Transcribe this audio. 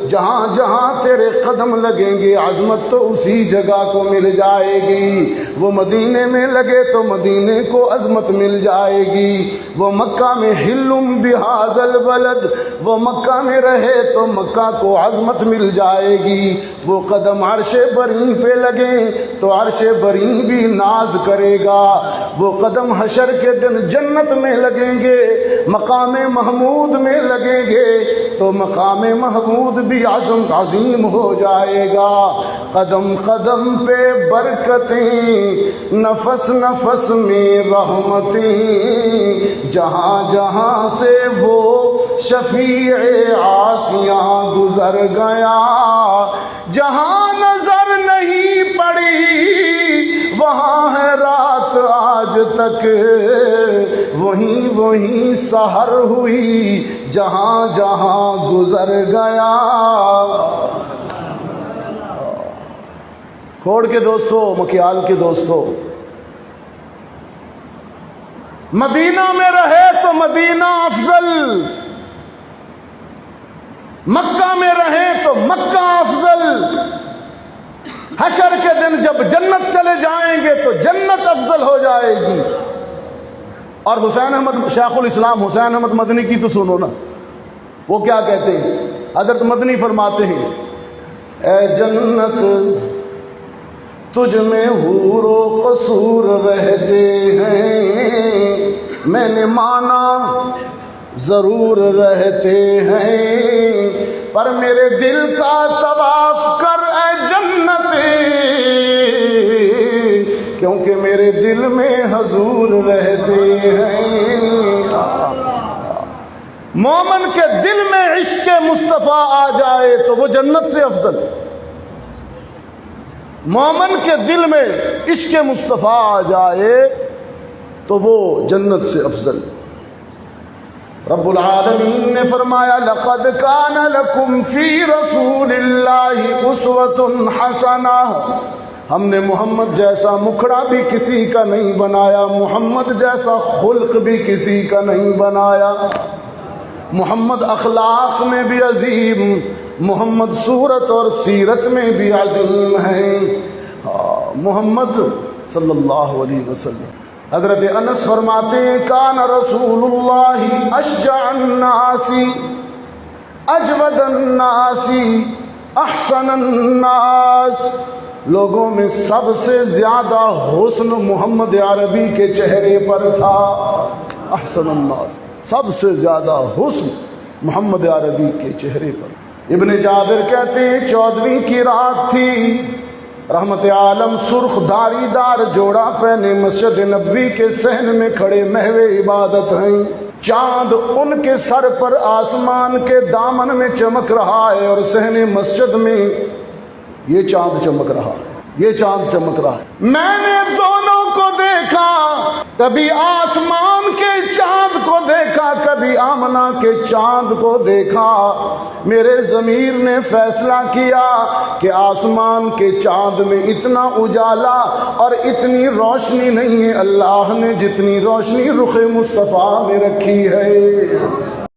جہاں جہاں تیرے قدم لگیں گے عظمت تو اسی جگہ کو مل جائے گی۔ وہ مدینے میں لگے تو مدینے کو عظمت مل جائے گی۔ وہ مکہ میں ہلم بہذا البلد، وہ مکہ میں رہے تو مکہ کو عظمت مل جائے گی۔ وہ قدم عرش بری پہ لگیں تو عرش بری بھی ناز کرے گا۔ وہ قدم حشر کے دن جنت میں لگیں گے، مقام محمود میں لگیں گے تو مقام محمود بھی عظیم ہو جائے گا۔ قدم قدم پہ برکتیں، نفس نفس میں رحمتیں، جہاں جہاں سے وہ شفیع عاصیاں گزر گیا، جہاں نظر نہیں پڑی وہاں ہے رات آج تک، وہیں سحر ہوئی جہاں جہاں گزر گیا۔ کھوڑ کے دوستو، مکیال کے دوستو، مدینہ میں رہے تو مدینہ افضل، مکہ میں رہے تو مکہ افضل، حشر کے دن جب جنت چلے جائیں گے تو جنت افضل ہو جائے گی۔ اور حسین احمد، شیخ الاسلام حسین احمد مدنی کی تو سنو نا، وہ کیا کہتے ہیں؟ حضرت مدنی فرماتے ہیں، اے جنت تجھ میں حور و قصور رہتے ہیں، میں نے مانا ضرور رہتے ہیں، پر میرے دل کا طواف کر اے جنت، کیونکہ میرے دل میں حضور رہتے ہیں۔ مومن کے دل میں عشق مصطفیٰ آ جائے تو وہ جنت سے افضل، مومن کے دل میں عشق مصطفیٰ آ جائے تو وہ جنت سے افضل۔ رب العالمین نے فرمایا لقد کان لکم فی رسول اللہ اسوۃ حسنہ، ہم نے محمد جیسا مکھڑا بھی کسی کا نہیں بنایا، محمد جیسا خلق بھی کسی کا نہیں بنایا۔ محمد اخلاق میں بھی عظیم، محمد صورت اور سیرت میں بھی عظیم ہیں۔ محمد صلی اللہ علیہ وسلم، حضرت انس فرماتے ہیں کان رسول اللہ اشجع الناس اجود الناس احسن الناس، لوگوں میں سب سے زیادہ حسن محمد عربی کے چہرے پر تھا۔ احسن الناس، سب سے زیادہ حسن محمد عربی کے چہرے پر۔ ابن جابر کہتے ہیں 14ویں کی رات تھی، رحمت عالم سرخ دھاری دار جوڑا پہنے مسجد نبوی کے صحن میں کھڑے محو عبادت ہیں، چاند ان کے سر پر آسمان کے دامن میں چمک رہا ہے، اور صحن مسجد میں یہ چاند چمک رہا ہے، یہ چاند چمک رہا ہے۔ میں نے دونوں کو دیکھا، کبھی آسمان کے چاند کو دیکھا، کبھی آمنہ کے چاند کو دیکھا۔ میرے ضمیر نے فیصلہ کیا کہ آسمان کے چاند میں اتنا اجالا اور اتنی روشنی نہیں ہے اللہ نے جتنی روشنی رخ مصطفیٰ میں رکھی ہے۔